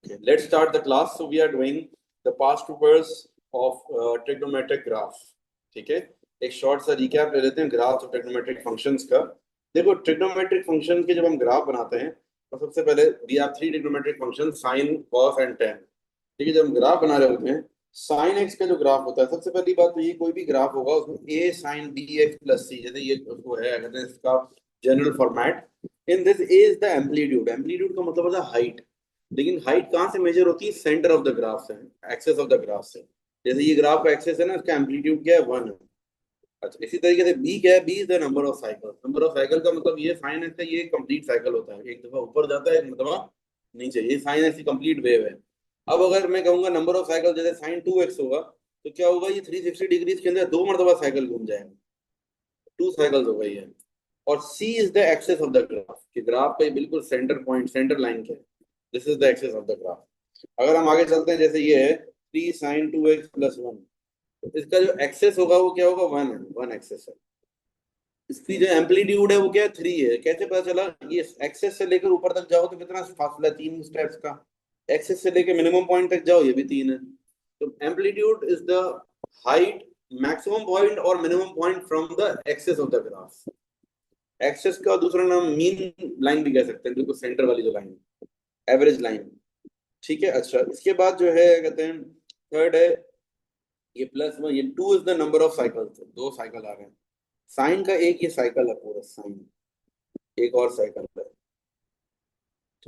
Okay, let's start the class. So we are doing the past papers of trigonometric graph. ठीक है, एक short सा recap ले लेते हैं ग्राफ और ट्रिग्नोमेट्रिक फंक्शंस का। देखो, ट्रिग्नोमेट्रिक फंक्शन के जब हम ग्राफ बनाते हैं तो सबसे पहले we have three trigonometric function, sine, cos and tan. ठीक है, जब हम ग्राफ बना रहे होते हैं, साइन एक्स का जो ग्राफ होता है, सबसे पहली बात तो ये कोई भी ग्राफ होगा उसमें ए साइन बी एक्स प्लस सी, जैसे ये उसको है, अगर इसका general format in this A is the amplitude. Amplitude का मतलब होता है हाइट, लेकिन हाइट कहाँ से मेजर होती है? सेंटर ऑफ द ग्राफ से, एक्सेस ऑफ द ग्राफ से। जैसे ये ग्राफ का एक्सेस है ना, इसका एम्पलीट्यूड क्या है? 1 है। अच्छा, इसी तरीके से बी क्या है? B is the number of cycle. Number of cycle का मतलब ये साइन एक्स का ये कंप्लीट साइकिल होता है, एक दफा ऊपर जाता है, एक दफा नीचे, ये साइन एक्स की कंप्लीट वेव है। अब अगर मैं कहूंगा नंबर ऑफ साइकिल, जैसे साइन 2x होगा, तो क्या होगा? ये 360 डिग्रीज के अंदर 2 मरतबा साइकिल घूम जाएगा, 2 साइकिल्स हो गई है। और c is the axis of the graph, कि ग्राफ का ये बिल्कुल सेंटर पॉइंट, सेंटर लाइन क्या है, this is the axis of the graph. अगर हम आगे चलते हैं, जैसे ये है 3 sin 2x + 1, तो इसका जो एक्सेस होगा वो क्या होगा? 1 है, 1 एक्सेस है। इसकी जो एम्पलीट्यूड है वो क्या है? 3 है। कैसे पता चला? ये एक्सेस से लेकर ऊपर तक जाओ तो कितना फासला है? 3 स्टेप्स का। एक्सेस से लेकर मिनिमम पॉइंट तक जाओ, ये भी 3 है। तो amplitude is the height, maximum point और minimum point from the axis of the graph. Axis का दूसरा नाम मीन लाइन भी कह सकते हैं, बिल्कुल सेंटर वाली जो लाइन है, एवरेज लाइन। ठीक है। अच्छा, इसके बाद जो है कहते हैं थर्ड है ये +1, ये 2 is the number of cycles, 2 cycle आ गए। साइन का एक ये साइकिल है पूरा, साइन एक और साइकिल है।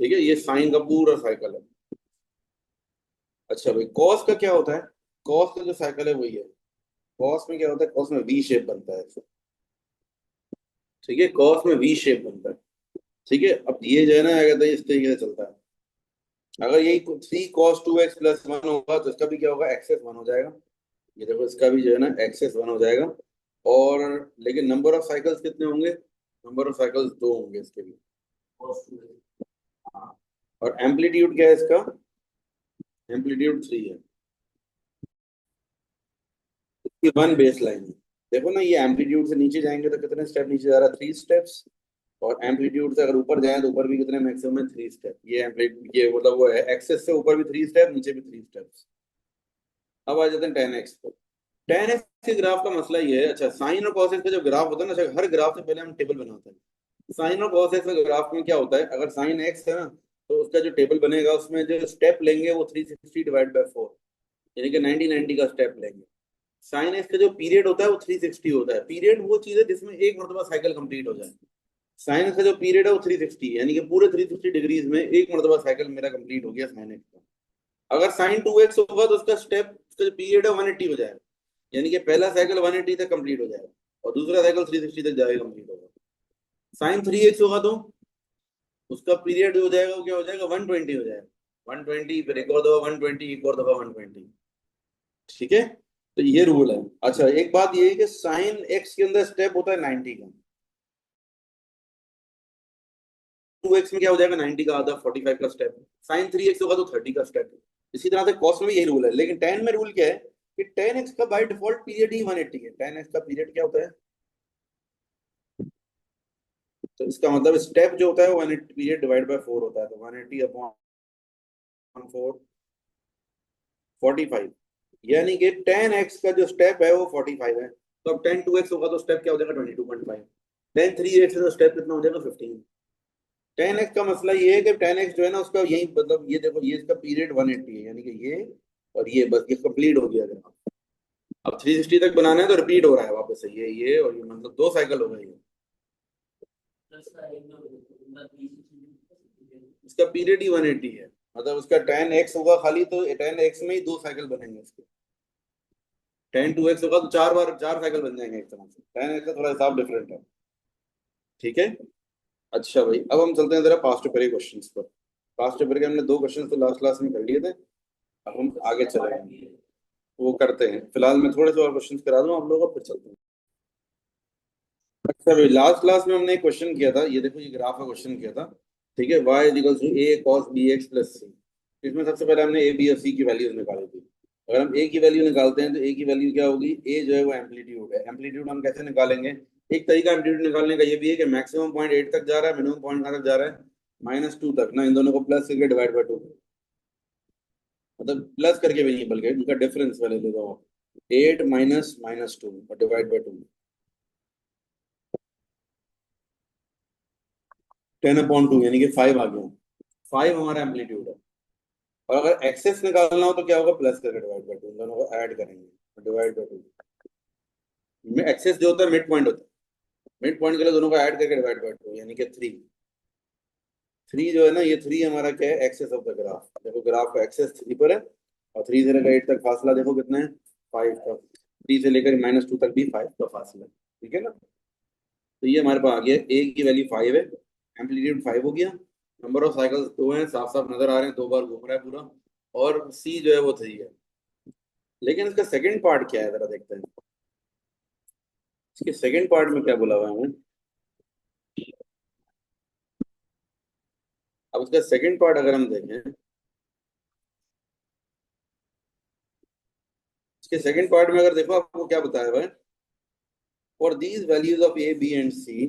ठीक है, ये साइन का पूरा साइकिल है। अच्छा भाई, कॉस का क्या होता है? कॉस का जो साइकिल है वही है। कॉस में क्या होता है? कॉस में वी शेप बनता है। ठीक है, कॉस में वी शेप बनता है। ठीक है, अब ये जो है ना, क्या कहते हैं, इस तरीके से चलता है। अगर यही 3 cos 2x + 1 होगा तो इसका भी क्या होगा? एक्सेस 1 हो जाएगा। ये देखो, इसका भी जो है ना एक्सेस 1 हो जाएगा। और लेकिन नंबर ऑफ साइकिल्स कितने होंगे? नंबर ऑफ साइकिल्स 2 होंगे इसके भी। हाँ। और एम्पलीट्यूड क्या है इसका? एम्पलीट्यूड 3 है। इसकी 1 बेस लाइन है। देखो ना, ये एम्पलीट्यूड से नीचे जाएंगे तो कितने स्टेप नीचे जा रहा है? 3 स्टेप्स। और एम्पलीट्यूड से अगर ऊपर जाए तो ऊपर भी कितने? मैक्सिमम है 3 स्टेप। ये एम्पलीट्यूड, ये मतलब वो है, एक्सेस से ऊपर भी 3 स्टेप, नीचे भी 3 स्टेप्स। अब आ जाते हैं 10x पर। 10x के ग्राफ का मसला ये है, अच्छा साइन और कॉस का जो ग्राफ होता है ना, अच्छा हर ग्राफ से पहले हम टेबल बनाते हैं। साइन और कॉस का ग्राफ में क्या होता है? अगर साइन एक्स है ना, तो उसका जो टेबल बनेगा उसमें जो स्टेप लेंगे वो 360/4, यानी कि 90 का स्टेप लेंगे। साइन एक्स का जो पीरियड होता है वो 360 होता है। पीरियड वो चीज है जिसमें एक मरतबा साइकिल कंप्लीट हो जाए। साइन एक्स का जो पीरियड है वो 360 है, यानी कि पूरे 360 डिग्रीज में एक मरतबा साइकिल मेरा कंप्लीट हो गया साइन एक्स का। अगर साइन 2x होगा तो उसका स्टेप, उसका जो पीरियड है 180 हो जाएगा, यानी कि पहला साइकिल 180 तक कंप्लीट हो जाएगा और दूसरा साइकिल 360 तक जाएगा, कंप्लीट होगा। साइन 3x होगा तो उसका पीरियड हो जाएगा, वो क्या हो जाएगा? 120 हो जाएगा। 120, फिर एक और दफा 120, एक और दफा 120। ठीक है, तो ये रूल है। अच्छा, एक बात ये है कि साइन एक्स के अंदर स्टेप होता है 90 का। 2x में क्या हो जाएगा? 90 का आधा, 45 का स्टेप। साइन 3x होगा तो 30 का स्टेप। इसी तरह से कॉस में भी यही रूल है, लेकिन टेन में रूल क्या है कि 10x का बाय डिफॉल्ट पीरियड ही 180 है। 10x का पीरियड क्या होता है? तो इसका मतलब स्टेप जो होता है वो 180 पीरियड डिवाइड बाय 4 होता है, तो 180/4, 45। यानी कि 10x का जो स्टेप है वो 45 है। तो अब 10 2x होगा तो स्टेप क्या हो जाएगा? 22.5। 10 3x है तो स्टेप कितना हो जाएगा? 15। 10x का मसला ये है कि 10x जो है ना, उसका यही मतलब, ये देखो, ये इसका पीरियड 180 है, यानी कि ये और ये बस ये कंप्लीट हो गया। अगर अब 360 तक बनाना है तो रिपीट हो रहा है वापस से, ये और ये, मतलब 2 साइकिल हो गई है। इसका पीरियड ही 180 है, मतलब उसका 10x होगा खाली, तो 10x में ही 2 साइकिल बनेंगे इसके। 10 2x होगा तो 4 बार 4 साइकिल बन जाएंगे एक तरह से। 10x का थोड़ा हिसाब डिफरेंट है। ठीक है। अच्छा भाई, अब हम चलते हैं जरा पास्ट पेपर के क्वेश्चंस पर। पास्ट पेपर के हमने 2 क्वेश्चन तो लास्ट क्लास में कर लिए थे, अब हम आगे चलेंगे, वो करते हैं। फिलहाल मैं थोड़े से और क्वेश्चंस करा दूं आप लोगों को, फिर चलते हैं। अच्छा भाई, लास्ट क्लास में हमने एक क्वेश्चन किया था, ये देखो, ये ग्राफ का क्वेश्चन किया था। ठीक है, y = a cos bx + c। इसमें सबसे पहले हमने a b और c की वैल्यूज निकाली थी। अगर हम a की वैल्यू निकालते हैं तो a की वैल्यू क्या होगी? a जो है वो एम्पलीट्यूड है। एम्पलीट्यूड हम कैसे निकालेंगे? एक तरीका एम्पलीट्यूड निकालने का ये भी है कि मैक्सिमम पॉइंट 8 तक जा रहा है, मिनिमम पॉइंट कहाँ तक जा रहा है? -2 तक ना, इन दोनों को प्लस करके डिवाइड बाय 2। मतलब प्लस करके भी नहीं, बल्कि इनका डिफरेंस वाले ले दो। 8 माइनस माइनस 2 और डिवाइड बाई 2, 10/2 यानी कि 5 आ गया। 5 हमारा एम्पलीट्यूड है। और अगर एक्सेस निकालना हो तो क्या होगा, प्लस करके डिवाइड बाई 2, दोनों को ऐड करेंगे, डिवाइड बाई 2। एक्सेस जो होता है मिड पॉइंट होता है, मिड पॉइंट के लिए दोनों को ऐड करके डिवाइड बाई 2 यानी कि 3। 3 जो है ना, ये 3 हमारा क्या है, एक्सेस ऑफ द ग्राफ। देखो ग्राफ का एक्सेस 3 पर है, और 3 से लेकर 8 तक फासला देखो कितना है, 5 का। 3 से लेकर -2 तक भी 5 का फासला है, ठीक है ना। तो ये हमारे पास आ गया, ए की वैल्यू 5 है, एम्पलीट्यूड 5 हो गया, नंबर ऑफ साइकिल्स 2 हैं, साफ साफ नजर आ रहे हैं, 2 बार घूम रहा है पूरा, और सी जो है वो 3 है। लेकिन इसका सेकंड पार्ट क्या है, जरा देखते हैं। इसके सेकंड पार्ट में क्या बोला हुआ है हमें। अब इसका सेकंड पार्ट अगर हम देखें, इसके सेकंड पार्ट में अगर देखो, आपको क्या बताया हुआ है, for these values of A B and C,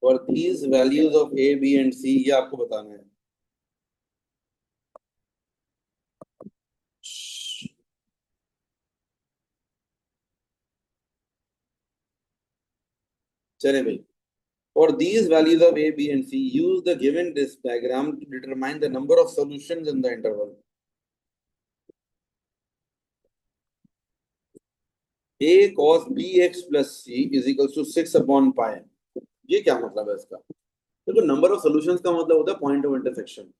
for these values of A B and C, ये आपको बताना है। चले भाई, for these values of a b and c, use the given this diagram to determine the number of solutions in the interval. A cos bx plus c is equals to 6 upon pi। ये क्या मतलब है इसका, देखो number of solutions का मतलब होता है पॉइंट ऑफ इंटरसेक्शन।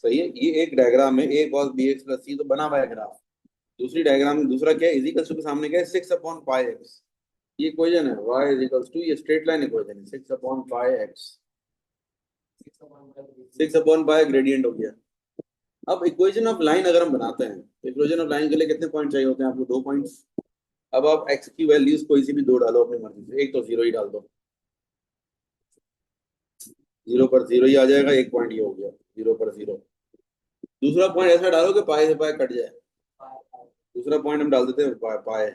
सही है, ये एक डायग्राम है, a cos bx plus c तो बना हुआ है ग्राफ। दूसरी डायग्राम में दूसरा क्या है, इज इक्वल्स टू के सामने क्या है, 6 अपॉन पाई एक्स। ये इक्वेशन है, y इज इक्वल्स टू, ये स्ट्रेट लाइन इक्वेशन है, 6 अपॉन पाई एक्स। 6 अपॉन पाई ग्रेडियंट हो गया। अब इक्वेशन ऑफ लाइन अगर हम बनाते हैं, तो इक्वेशन ऑफ लाइन के लिए कितने पॉइंट चाहिए होते हैं आपको, 2 पॉइंट्स। अब आप एक्स की वैल्यूज कोई सी भी 2 डालो अपनी मर्जी से, एक तो 0 ही डाल दो, 0 पर 0 ही आ जाएगा, एक पॉइंट ये हो गया, 0 पर 0। दूसरा पॉइंट ऐसा डालो कि पाए से पाए कट जाए, दूसरा पॉइंट हम डाल देते हैं पाए पाए,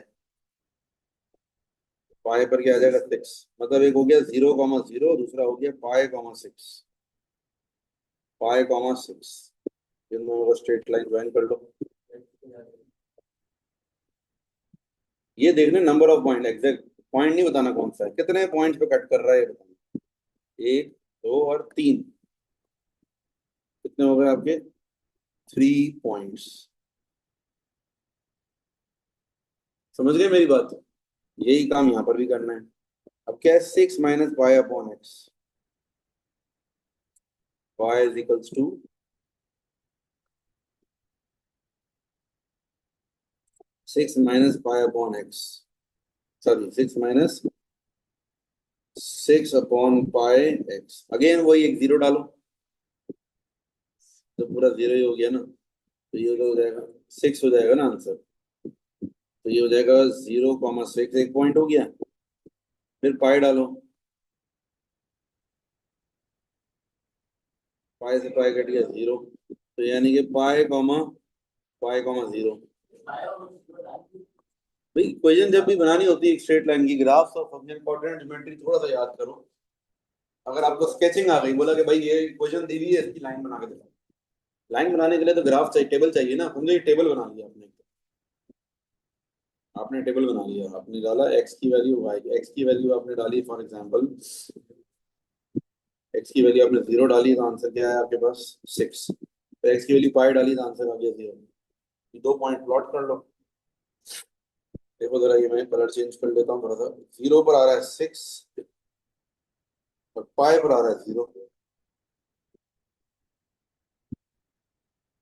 पाए पर क्या आ जाएगा, 6। मतलब एक हो गया 0,0, दूसरा हो गया पाए,6, पाए,6। इन दोनों को स्ट्रेट लाइन ज्वाइन कर लो। ये देखने number of point, exact point नहीं बताना कौन सा है, कितने पॉइंट पे कट कर रहा है ये बताना। 1 2 और 3, कितने हो गए आपके, 3 पॉइंट्स। समझ गए मेरी बात, यही काम यहाँ पर भी करना है। अब क्या है, 6 minus pi upon x, pi is equals to 6 minus pi upon x, sorry 6 minus 6 upon pi x. Again वही एक 0 डालो, तो पूरा 0 ही हो गया ना, तो ये हो जाएगा 6 हो जाएगा ना आंसर। तो ये हो जाएगा 0,6, एक पॉइंट हो गया। फिर पाई डालो, पाई से पाई कट गया 0, तो यानी कि पाई,0। भाई इक्वेशन जब भी बनानी होती है एक स्ट्रेट लाइन की, ग्राफ्स और फंक्शन कोऑर्डिनेट ज्योमेट्री थोड़ा सा याद करो। अगर आपको स्केचिंग आ गई, बोला कि भाई ये इक्वेशन दी हुई है, इसकी लाइन बना के दो। लाइन बनाने के लिए तो ग्राफ चाहिए, टेबल चाहिए ना, समझो ये टेबल बना लिया आपने, आपने टेबल बना लिया, आपने डाला एक्स की वैल्यू, वाई एक्स की वैल्यू आपने डाली, फॉर एग्जांपल एक्स की वैल्यू आपने 0 डाली, तो आंसर क्या है आपके पास, 6। तो एक्स की वैल्यू पाई डाली, तो आंसर आ गया 0। 2 पॉइंट प्लॉट कर लो। देखो जरा, ये मैं कलर चेंज कर लेता हूँ थोड़ा सा। 0 पर आ रहा है 6 और पाई पर आ रहा है 0,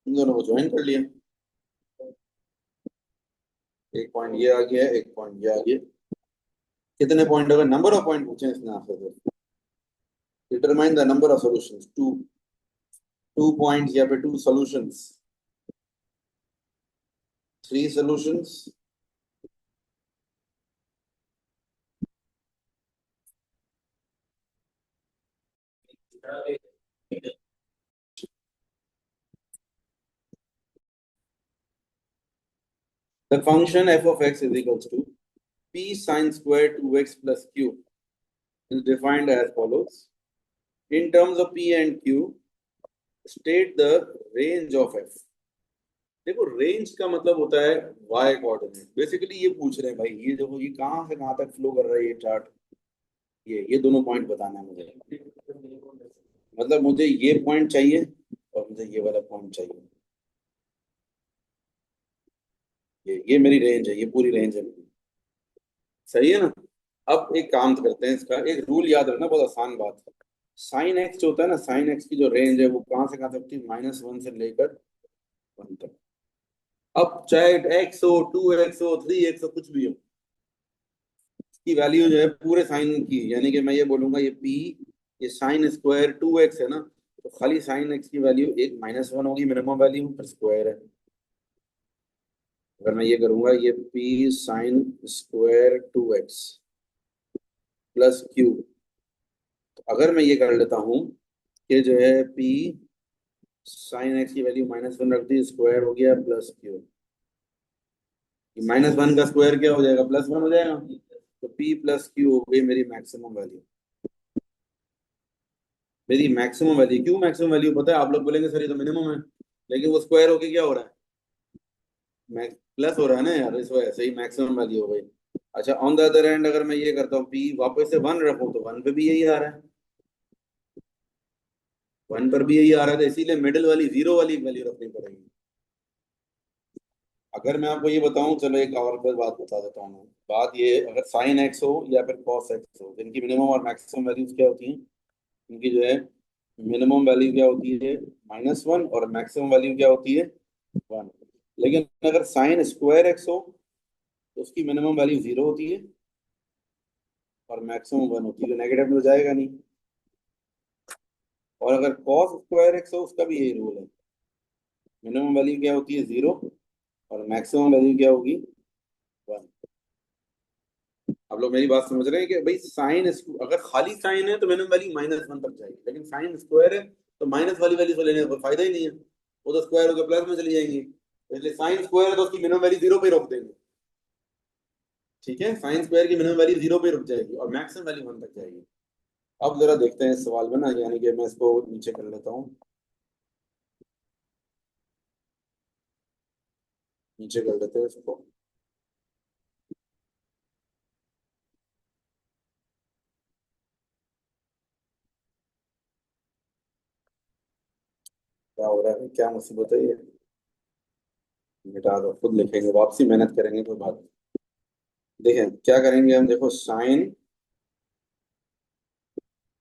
इन दोनों को ज्वाइन कर लिया। एक पॉइंट ये आ गया, एक पॉइंट ये आ गया। कितने पॉइंट, अगर नंबर ऑफ पॉइंट पूछे इसने आपसे, तो determine the number of solutions. 2 points या फिर 2 solutions, 3 solutions. The function f of x is equals to p sine square 2x plus q is defined as follows. In terms of p and q, state the range of f. देखो range का मतलब होता है Y coordinate. Basically ये पूछ रहे हैं भाई, ये देखो ये कहाँ से कहाँ तक फ्लो कर रहा है ये चार्ट, ये दोनों पॉइंट बताना है मुझे। मतलब मुझे ये पॉइंट चाहिए और मुझे ये वाला पॉइंट चाहिए। ये मेरी रेंज है, ये पूरी रेंज है मेरी। सही है ना। अब एक काम करते हैं, इसका एक रूल याद रखना, बहुत आसान बात है। साइन एक्स जो होता है ना, साइन एक्स की जो रेंज है वो कहाँ से कहाँ तक होती है, -1 से लेकर 1 तक। अब चाहे एक्स हो, 2x हो, 3x हो, कुछ भी हो, की वैल्यू जो है पूरे साइन की, यानी कि मैं ये बोलूंगा ये p, ये साइन स्क्वायर 2x है ना, तो खाली साइन एक्स की वैल्यू एक -1 होगी, मिनिमम वैल्यू पर स्क्वायर है। अगर मैं ये करूंगा, ये p sine square 2x plus Q, तो अगर मैं ये कर लेता हूँ कि जो है p साइन एक्स की वैल्यू -1 रख दी, स्क्वायर हो गया प्लस क्यू, -1 का स्क्वायर क्या हो जाएगा, +1 हो जाएगा। तो p प्लस क्यू हो गई मेरी मैक्सिमम वैल्यू। मेरी मैक्सिमम वैल्यू, क्यों मैक्सिमम वैल्यू पता है, आप लोग बोलेंगे सर ये तो मिनिमम है, लेकिन वो स्क्वायर होके क्या हो रहा है, प्लस हो रहा है ना यार, इस वजह से ही मैक्सिमम वैल्यू हो गई। अच्छा, ऑन द अदर एंड अगर मैं ये करता हूँ p वापस से 1 रखूँ, तो 1 पे भी यही आ रहा है, 1 पर भी यही आ रहा है, तो इसीलिए मिडिल वाली जीरो वाली वैल्यू रखनी पड़ेगी। अगर मैं आपको ये बताऊं, चलो एक और बार बात बता देता हूँ मैं। बात ये, अगर साइन एक्स हो या फिर कॉस एक्स हो, इनकी मिनिमम और मैक्सिमम वैल्यूज क्या होती हैं, इनकी जो है मिनिमम वैल्यू क्या होती है, -1, और मैक्सिमम वैल्यू क्या होती है, 1। लेकिन अगर साइन स्क्वायर एक्स हो, तो उसकी मिनिमम वैल्यू 0 होती है और मैक्सिमम 1 होती है, तो नेगेटिव में तो जाएगा नहीं। और अगर कॉस स्क्वायर एक्स हो, उसका भी यही रूल है, मिनिमम वैल्यू क्या होती है, 0, और मैक्सिमम वैल्यू क्या होगी, 1। आप लोग मेरी बात समझ रहे हैं कि भाई साइन, अगर खाली साइन है तो मिनिमम वैल्यू -1 तक जाएगी, लेकिन साइन स्क्वायर है तो माइनस वाली वैल्यू तो लेने का कोई फायदा ही नहीं है, वो तो स्क्वायर होकर प्लस में चली जाएंगी, तो इसलिए साइन स्क्वायर है तो उसकी मिनिमम वैल्यू 0 पे रोक देंगे। ठीक है, साइन स्क्वायर की मिनिमम वैल्यू 0 पे रुक जाएगी और मैक्सिमम वैल्यू 1 तक जाएगी। अब जरा देखते हैं इस सवाल में ना, यानी कि मैं इसको नीचे कर लेता हूँ, नीचे कर लेते हैं इसको। क्या हो रहा है, क्या मुसीबत है ये, मिटा दो, खुद लिखेंगे, वापसी मेहनत करेंगे, कोई बात नहीं। देखें क्या करेंगे हम, देखो sine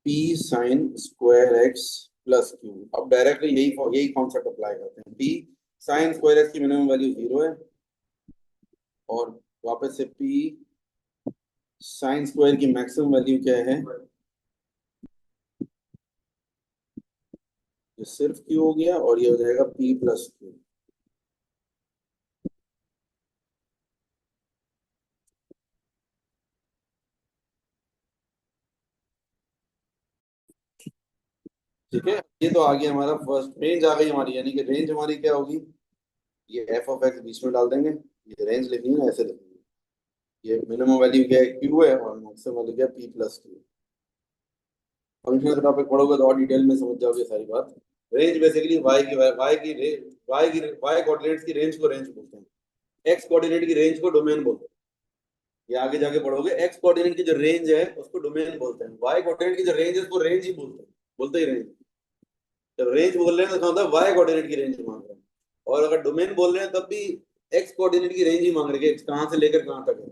p sine square x plus q, अब डायरेक्टली यही यही कॉन्सेप्ट अप्लाई करते हैं। p साइन स्क्वायर एक्स की मिनिमम वैल्यू 0 है, और वापस से p साइन स्क्वायर की मैक्सिमम वैल्यू क्या है, ये सिर्फ q हो गया, और ये हो जाएगा p प्लस क्यू। ठीक है, ये तो आ गया हमारा फर्स्ट, रेंज आ गई हमारी, यानी कि रेंज हमारी क्या होगी, ये एफ ऑफ एक्स बीच में डाल देंगे, ये रेंज लिखनी है ना, ऐसे लिखेंगे, ये मिनिमम वैल्यू क्या है, क्यू है, और मैक्सिमम वैल्यू क्या है, पी प्लस क्यू। फंक्शन का टॉपिक पढ़ोगे तो और डिटेल में समझ जाओगे सारी बात। रेंज बेसिकली वाई कोऑर्डिनेट्स की रेंज को रेंज बोलते हैं, एक्स कोऑर्डिनेट की रेंज को डोमेन बोलते हैं। ये आगे जाके पढ़ोगे, एक्स कोऑर्डिनेट की जो रेंज है उसको डोमेन बोलते हैं, वाई कोऑर्डिनेट की जो रेंज है उसको रेंज ही बोलते हैं, बोलते ही रेंज। जब रेंज बोल रहे हैं तो क्या होता है, वाई कोऑर्डिनेट की रेंज मांग रहे हैं, और अगर डोमेन बोल रहे हैं तब भी एक्स कोऑर्डिनेट की रेंज ही मांग रहे हैं, कि कहाँ से लेकर कहाँ तक है।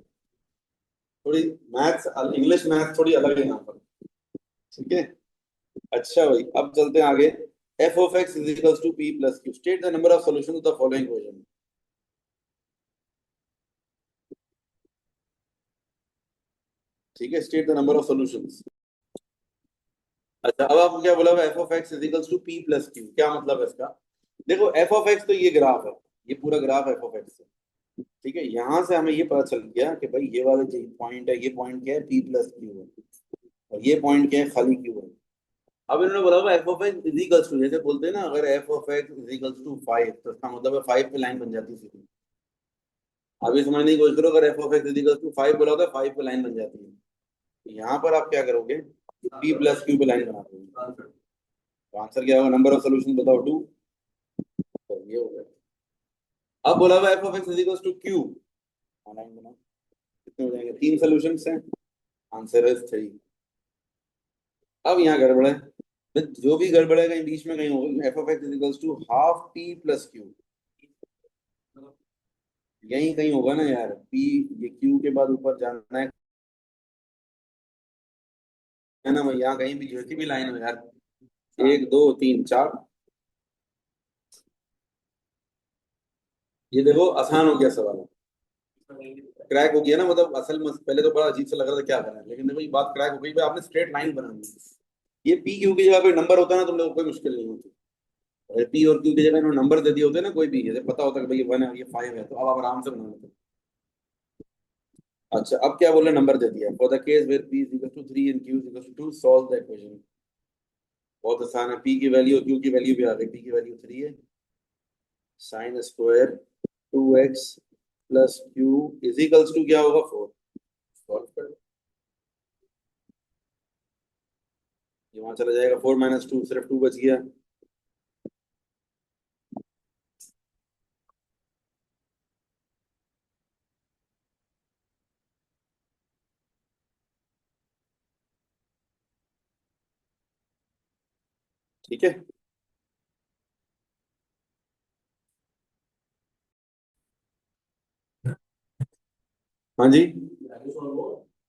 थोड़ी मैथ्स, इंग्लिश मैथ्स थोड़ी अलग है यहाँ पर। ठीक है, अच्छा भाई, अब चलते हैं आगे। F of x is equals to p plus q, state the number of solution to the following question. ठीक है, state the number of solutions. अच्छा, अब आपको क्या बोला, f of x is equals to p plus q, क्या मतलब है इसका। देखो एफ ऑफ एक्स तो ये ग्राफ है, ये पूरा ग्राफ एफ ऑफ एक्स है। ठीक है, यहां से हमें ये पता चल गया कि भाई ये वाला जो पॉइंट है, ये पॉइंट क्या है, पी प्लस क्यू है, और ये पॉइंट क्या है, खाली क्यू है। अब इन्होंने बोला हुआ f of x is equals to, जैसे बोलते हैं ना, अगर f of x is equals to 5, तो इसका मतलब है 5 पे लाइन बन जाती है सीधी। अभी समझने की कोशिश करो, अगर f of x is equals to 5 बोला होता है, 5 पे लाइन बन जाती है, तो यहाँ पर आप क्या करोगे, पी प्लस क्यू पे लाइन बना दोगे, तो आंसर क्या होगा, नंबर ऑफ सोल्यूशन बताओ, 2। तो ये हो गया। अब बोला हुआ f of x is equal to q, online बना, कितने हो जाएंगे? 3 सॉल्यूशंस हैं, आंसर इज 3। अब यहाँ गड़बड़ है, जो भी गड़बड़ है कहीं बीच में कहीं होगा, f of x is equal to half p plus q, यही कहीं होगा ना यार, पी, ये क्यू के बाद ऊपर जाना है ना भाई, यहाँ कहीं भी जो सी भी लाइन हो यार, 1 2 3 4, ये देखो आसान हो गया सवाल, क्रैक हो गया ना, मतलब पहले तो बड़ा अजीब सा लग रहा था क्या करना है, लेकिन देखो ये बात क्रैक हो गई भाई, आपने स्ट्रेट लाइन बनानी है। ये पी क्यू की जगह पे नंबर होता है ना, तुम लोगों को कोई मुश्किल नहीं होती। अगर पी और क्यू की जगह इन्होंने नंबर दे दिए होते ना, कोई भी जैसे पता होता कि भाई ये 1 है ये 5 है, तो अब आप आराम से बना लेते। अच्छा अब क्या बोले, नंबर दे दिया, for the case where p is equal to 3 and q is equal to 2 solve the equation. बहुत आसान है, पी की वैल्यू और क्यू की वैल्यू भी आ गई, पी की वैल्यू 3 है, sine square 2x plus q is equals to क्या होगा 4, सॉल्व कर, ये वहां चला जाएगा, 4 माइनस 2 सिर्फ 2 बच गया। ठीक है, हाँ जी,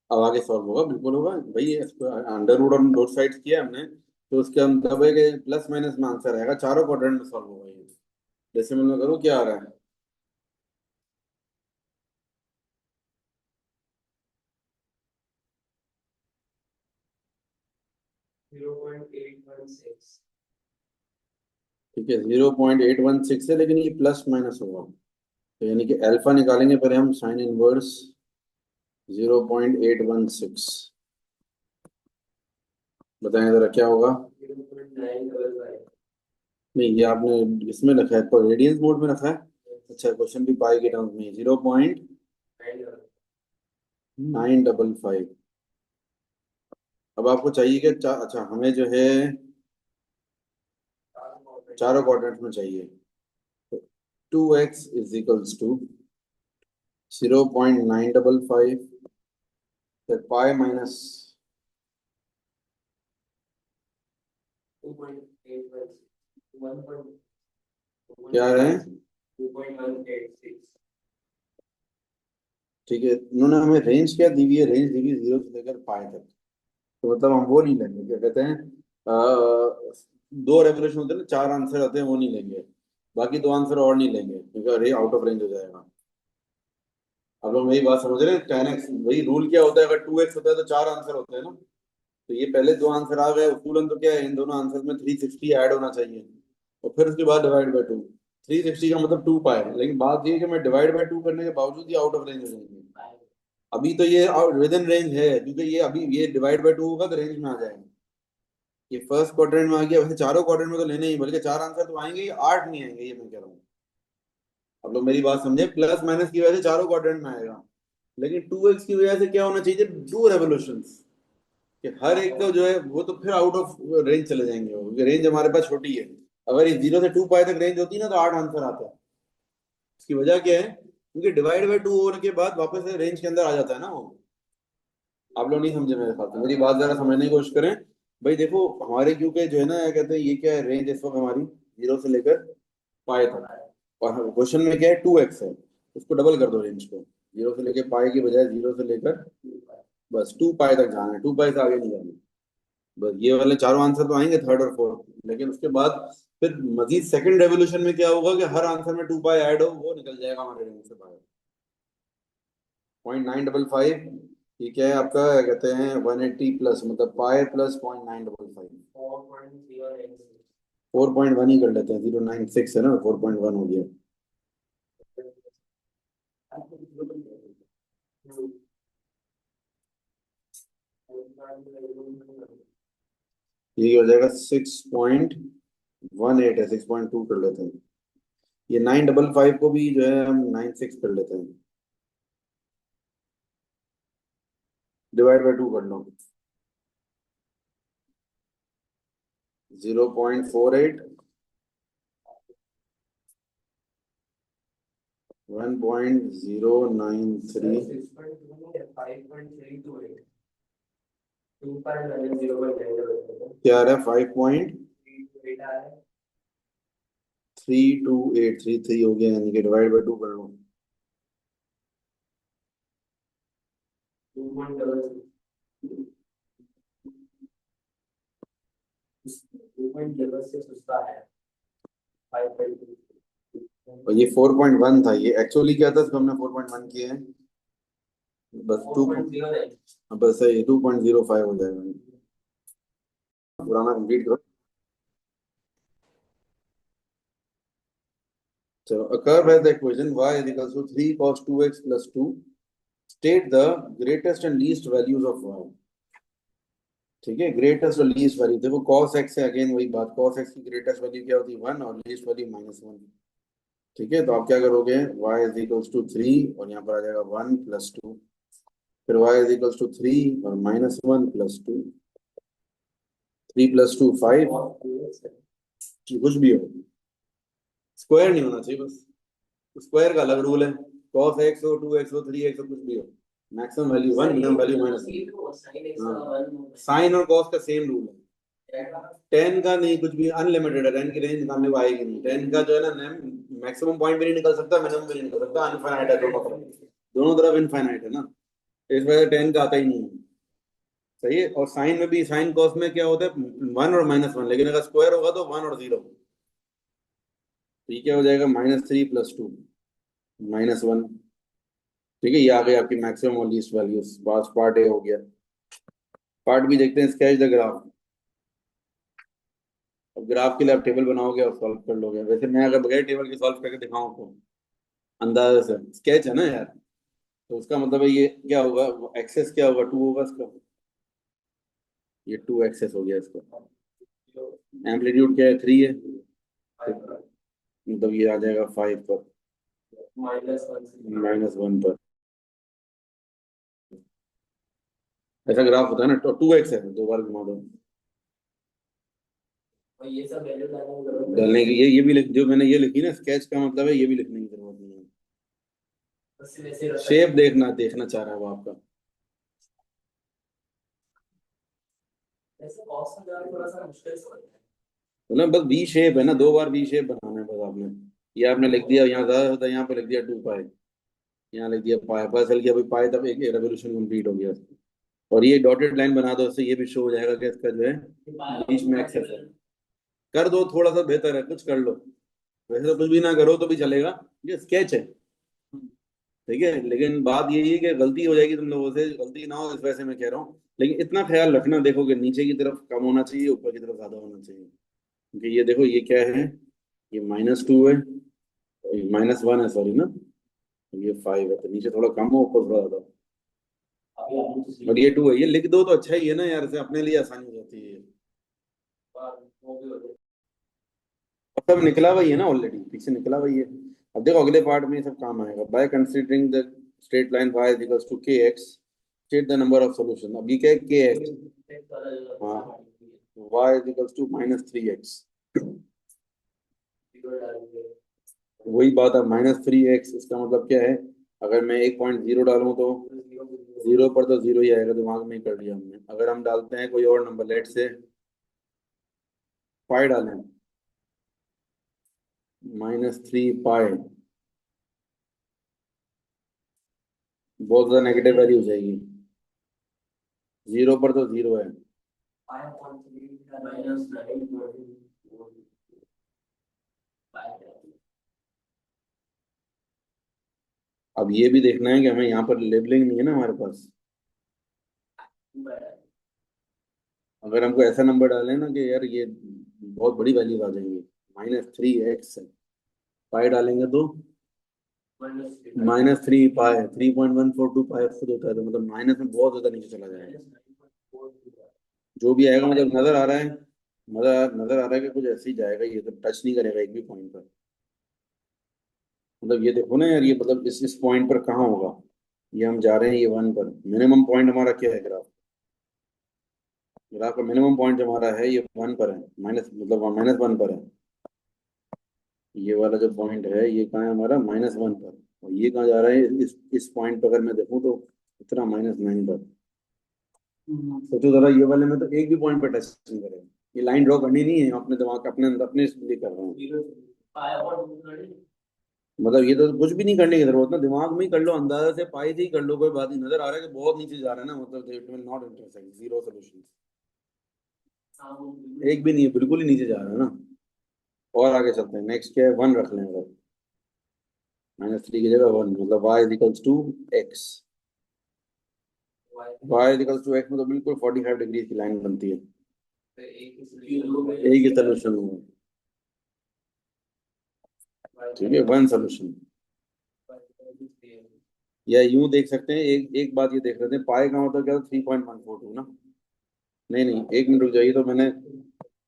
अब आगे सॉल्व होगा, बिल्कुल होगा भाई, under root on both sides किया हमने, तो उसके हम दबेगे प्लस माइनस में आंसर आएगा, चारों क्वाड्रेंट में सॉल्व होगा ये। डेसिमल में करो क्या आ रहा है, 0.816। ठीक है 0.816 है, लेकिन ये प्लस माइनस होगा, तो यानी कि अल्फा निकालेंगे पहले हम, साइन इनवर्स 0.816, बताएं जरा क्या होगा। 0.955। नहीं ये आपने इसमें रखा है, पर रेडियंस मोड में रखा है। अच्छा क्वेश्चन भी पाई के टर्म्स में 0.955। अब आपको चाहिए कि अच्छा हमें जो है चारों क्वाड्रेंट में चाहिए, तो 2x इज इक्वल्स टू 0.955, फिर पाई माइनस 2.816। क्या है, 2.186। ठीक है उन्होंने हमें रेंज क्या दी हुई है, रेंज दी हुई है 0 से लेकर पाई तक, तो मतलब हम वो नहीं लेंगे, क्या कहते हैं, दो रेवोल्यूशन होते हैं ना, 4 आंसर आते हैं, वो नहीं लेंगे, बाकी 2 आंसर और नहीं लेंगे, क्योंकि अरे आउट ऑफ रेंज हो जाएगा। अब लोग मेरी बात समझ रहे हैं, 10x वही रूल क्या होता है, अगर 2x होता है तो 4 आंसर होते हैं ना, तो ये पहले 2 आंसर आ गए, उसूलन तो क्या है, इन दोनों आंसर में 360 ऐड होना चाहिए, और फिर उसके बाद डिवाइड बाय 2, 360 का मतलब 2 पाए, लेकिन बात ये है कि मैं डिवाइड बाय 2 करने के बावजूद ये आउट ऑफ रेंज हो जाएंगे। अभी तो ये विद इन रेंज है, क्योंकि ये अभी ये डिवाइड बाय 2 होगा तो रेंज में आ जाएगा, ये फर्स्ट क्वाड्रेंट में आ गया, वैसे चारों क्वाड्रेंट में तो लेने ही, बल्कि 4 आंसर तो आएंगे ही, 8 नहीं आएंगे, ये मैं कह रहा हूँ। अब लोग मेरी बात समझे, प्लस माइनस की वजह से चारों क्वाड्रेंट में आएगा, लेकिन 2x की वजह से क्या होना चाहिए, 2 रेवोल्यूशंस, कि हर एक का जो है वो तो फिर आउट ऑफ रेंज चले जाएंगे, वो रेंज हमारे पास छोटी है, अगर ये 0 से 2 पाई तक रेंज होती ना तो 8 आंसर आता है। इसकी वजह क्या है, क्योंकि डिवाइड बाय 2 होने के बाद वापस से रेंज के अंदर आ जाता है ना वो। आप लोग नहीं समझे मेरे साथ, मेरी बात जरा समझने की कोशिश करें। भाई देखो हमारे क्यू के जो है ना, क्या कहते हैं, ये क्या है, रेंज इस वक्त हमारी 0 से लेकर पाई तक, और क्वेश्चन में क्या है 2x है, उसको डबल कर दो रेंज को, 0 से लेकर पाई की बजाय 0 से लेकर बस 2 पाई तक जाना है, 2 पाई से आगे नहीं जाना। बस ये वाले चारों आंसर तो आएंगे, थर्ड और फोर्थ, लेकिन उसके बाद फिर मजीद सेकंड रेवोल्यूशन में क्या होगा कि हर आंसर में 2 पाई ऐड हो, वो निकल जाएगा हमारे रेंज से बाहर। 0.955, ये क्या है आपका, क्या कहते हैं, 180 प्लस मतलब पाई प्लस 0.955, 4.1 ही कर लेते हैं, 096 है ना, 4.1 हो गया, ये हो जाएगा 6.18 है, 6.2 कर लेते हैं, ये 955 को भी जो है हम 96 कर लेते हैं, डिवाइड बाय 2 कर लो, 0.48 1.093 क्या आ रहा है? 5.3283 हो गया, यानी कि डिवाइड बाय 2 कर लो। 2.0 और ये 4.1 था, ये एक्चुअली क्या था, इसको हमने 4.1 किया है, बस 2, बस ये 2.05 हो जाएगा। पुराना कंप्लीट करो। चलो, a curve has the equation y is equals to 3 cos 2x plus 2. State the greatest and least values of y. ठीक है, ग्रेटेस्ट और लीस्ट वैल्यू देखो, cos x है, अगेन वही बात, cos x की ग्रेटेस्ट वैल्यू क्या होती है? 1, और लीस्ट वैल्यू -1। ठीक है, तो आप क्या करोगे? y इज इक्वल्स टू 3 और यहाँ पर आ जाएगा 1 प्लस 2, फिर y इज इक्वल्स टू 3 और -1 प्लस 2, 3 प्लस 2 5, कुछ भी हो, स्क्वायर नहीं होना चाहिए बस। स्क्वायर का अलग रूल है, cos x हो, 2x हो, 3x हो, कुछ भी हो, मैक्सिमम वैल्यू 1, मिनिमम वैल्यू -1। हाँ, साइन और cos का सेम रूल है। 10 का नहीं, कुछ भी अनलिमिटेड है, 10 की रेंज निकालने को आएगी नहीं। 10 का जो है ना, मैक्सिमम पॉइंट भी नहीं निकल सकता, मिनिमम भी नहीं निकल सकता, अनफाइनाइट है दोनों तरफ, दोनों तरफ इनफाइनाइट है ना, इस वजह से 10 का आता ही नहीं है। सही है, और साइन में भी, साइन कॉस में क्या होता है? 1 और -1, लेकिन अगर स्क्वायर होगा तो 1 और 0। तो ये क्या हो जाएगा? -3 प्लस 2 -1। ठीक है, ये आ गई आपकी मैक्सिमम और लीस्ट वैल्यूज। बस पार्ट ए हो गया। पार्ट बी देखते हैं, स्केच द ग्राफ। अब ग्राफ के लिए आप टेबल बनाओगे और सॉल्व कर लोगे। वैसे मैं अगर बगैर टेबल के सॉल्व करके दिखाऊं तो अंदाजे से, स्केच है ना यार, तो उसका मतलब है ये क्या होगा? एक्सेस क्या होगा? 2 होगा इसका, ये 2 एक्सेस हो गया इसका। एम्पलीट्यूड क्या है? 3 है, मतलब ये आ जाएगा 5 पर, -1 पर। ऐसा ग्राफ होता है ना, तो 2x है, 2 बार घुमा दो। और ये सब वैल्यू डालने की जरूरत डालने की ये भी लिख, जो मैंने ये लिखी ना स्केच का मतलब है, ये भी लिखने की जरूरत नहीं है। शेप देखना देखना चाह रहा है वो आपका। ऐसे कॉस्ट का ग्राफ थोड़ा सा मुश्किल से बनता है। तो ना बस वी शेप है ना, 2 बार वी शेप बनाना है बस आपने। ये आपने लिख दिया, यहाँ ज्यादा होता है, यहाँ पे लिख दिया 2 पाई, यहाँ लिख दिया पाई, पता चल गया भाई पाई, तब एक रेवोल्यूशन कंप्लीट हो गया। और ये डॉटेड लाइन बना दो, उससे ये भी शो हो जाएगा कि इसका जो है बीच में एक्सेस है। कर दो, थोड़ा सा बेहतर है, कुछ कर लो। वैसे तो कुछ भी ना करो तो भी चलेगा, ये स्केच है। ठीक है, लेकिन बात यही है कि गलती हो जाएगी तुम लोगों से, गलती ना हो इस वजह से मैं कह रहा हूँ। लेकिन इतना ख्याल रखना, देखो कि नीचे की तरफ कम होना चाहिए, ऊपर की तरफ ज्यादा होना चाहिए। क्योंकि ये देखो, ये क्या है? ये -2 है, -1 है, सॉरी ना, ये 5 है, तो नीचे थोड़ा कम हो, ऊपर थोड़ा ज्यादा। और ये 2 है, ये लिख दो तो अच्छा ही है ना यार, इसे अपने लिए आसानी हो जाती है। और सब निकला हुआ ही है ना ऑलरेडी, ठीक से निकला हुआ ही है। अब देखो अगले पार्ट में ये सब काम आएगा। By considering the straight line y is equals to kx, state the number of solution. अब ये क्या है? kx, हाँ, y is equals to -3x। वही बात है, -3x, इसका मतलब क्या है? अगर मैं 1.0 डालूं तो 0 पर तो 0 ही आएगा, दिमाग में ही कर लिया हमने। अगर हम डालते हैं कोई और नंबर, लेट से पाई डालें, -3 पाई, बहुत ज्यादा नेगेटिव वैल्यू हो जाएगी। 0 पर तो 0 है। अब ये भी देखना है कि हमें यहाँ पर लेबलिंग नहीं है ना हमारे पास। अगर हमको ऐसा नंबर डाले ना कि यार ये बहुत बड़ी वैल्यू आ जाएंगी, -3x, पाई डालेंगे तो -3 पाई, 3.142 पाई खुद होता है, तो मतलब माइनस में बहुत ज्यादा नीचे चला जाएगा। जो भी आएगा, मतलब नजर आ रहा है, नजर आ रहा है कि कुछ ऐसे ही जाएगा, ये तो टच नहीं करेगा एक भी पॉइंट पर। मतलब ये देखो ना यार, ये मतलब इस पॉइंट पर कहाँ होगा? ये हम जा रहे हैं ये 1 पर, मिनिमम पॉइंट हमारा क्या है? ग्राफ, ग्राफ का मिनिमम पॉइंट जो हमारा है ये 1 पर है, माइनस मतलब -1 पर है। ये वाला जो पॉइंट है ये कहाँ है हमारा? -1 पर। और ये कहाँ जा रहा है, इस पॉइंट पर अगर मैं देखूँ तो इतना -9 पर। सोचो जरा, ये वाले में तो एक भी पॉइंट पर टच नहीं करेगा। ये लाइन ड्रॉ करनी नहीं है, अपने दिमाग का अपने अपने लिए कर रहे हैं। मतलब ये तो कुछ भी नहीं करने की जरूरत ना, दिमाग में ही कर लो, अंदाजा से पाई से ही कर लो, कोई बात नहीं। नजर आ रहा है कि बहुत नीचे जा रहा है ना, मतलब it will not intersect, zero solution. एक भी नहीं है, बिल्कुल ही नीचे जा रहा है ना। और आगे चलते हैं, नेक्स्ट क्या है, 1 रख लें अगर। -3 की जगह 1, मतलब y = x। y = x में तो बिल्कुल 45 डिग्री की लाइन बनती है। एक ही सोल्यूशन होगा, ठीक है, 1 सोल्यूशन। या यूं देख सकते हैं, एक एक बात ये देख लेते हैं, पाए का मतलब क्या, 3.142 ना। नहीं नहीं, 1 मिनट रुक जाइए, तो मैंने,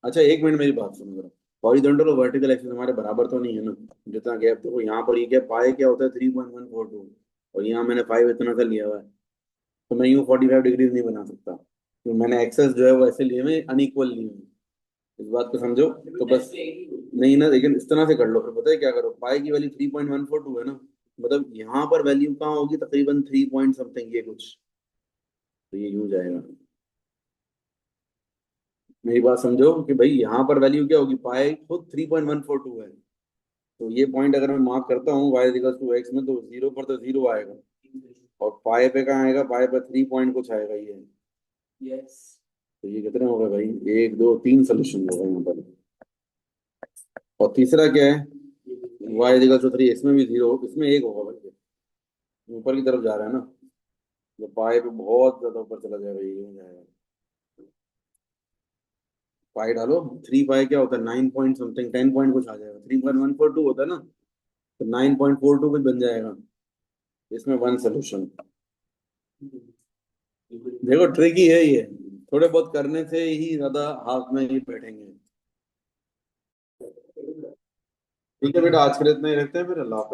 अच्छा 1 मिनट मेरी बात सुनो जरा। हॉरिजॉन्टल और वर्टिकल एक्सिस हमारे बराबर तो नहीं है ना। जितना गैप देखो यहाँ पर, ये क्या पाए क्या होता है, 3.142, और यहाँ मैंने 5 इतना का लिया हुआ है। तो मैं यूं 45 डिग्री नहीं बना सकता, तो मैंने एक्सेस जो है वो ऐसे लिए हुए, अनइक्वल लिए हुए। इस बात को समझो। तो बस, नहीं ना, लेकिन इस तरह से कर लो, फिर पता है क्या करो, पाई की वैल्यू 3.142 है ना, मतलब यहाँ पर वैल्यू कहाँ होगी, तकरीबन 3 पॉइंट समथिंग ये कुछ। तो ये यूं जाएगा। मेरी बात समझो कि भाई यहाँ पर वैल्यू क्या होगी, पाई खुद 3.142 है। तो ये पॉइंट अगर मैं मार्क करता हूँ y = x में, तो जीरो पर तो जीरो आएगा, और पाए पे कहाँ आएगा, पाए पे 3 पॉइंट कुछ आएगा ये। तो ये कितने हो गए भाई, 1 2 3 सोल्यूशन हो गए यहाँ पर। और तीसरा क्या है, y = 3, इसमें भी जीरो, इसमें एक होगा भाई, ऊपर की तरफ जा रहा है ना। तो पाए पे बहुत ज्यादा ऊपर चला जाएगा, ये हो जाएगा। पाई डालो, 3 पाई क्या होता है, 9 पॉइंट समथिंग, 10 पॉइंट कुछ आ जाएगा, 3.142 होता है ना, तो 9.42 कुछ बन जाएगा। इसमें 1 सोल्यूशन। देखो ट्रिकी है ये, थोड़े बहुत करने से ही ज्यादा हाथ में ही बैठेंगे। ठीक है बेटा, आज के लिए इतना ही रखते हैं, फिर अल्लाह हाफिज़।